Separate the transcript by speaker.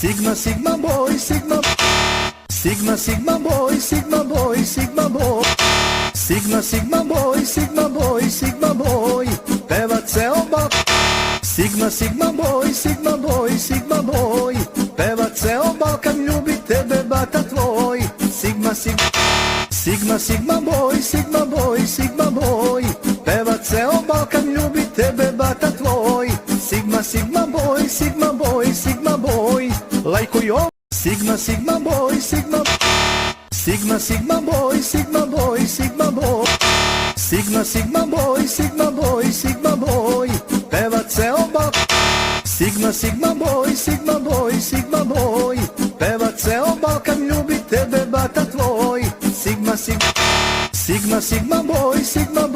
Speaker 1: Sigma, sigma boy, sigma. Sigma, sigma boy, sigma boy, sigma boy. Sigma, sigma boy, sigma boy, sigma boy. Pevac se oba. Sigma, sigma boy, sigma boy, sigma boy. Pevac se oba kad ljubi tebe bata tvoj. Sigma, sigma. Sigma, sigma boy, sigma boy, sigma boy. Pevac se oba kad ljubi tebe bata tvoj. Sigma, sigma boy, sigma boy, sigma boy. Lajkuj ovo. Sigma, sigma boy, sigma. Sigma, sigma boy, sigma boy, sigma boy. Sigma, sigma boy, sigma boy, sigma boy. Pevac se oba. Sigma, sigma boy, sigma boy, sigma boy. Pevac se oba kad ljubi tebe bata tvoj. Sigma, sigma. Sigma, sigma boy, sigma boy.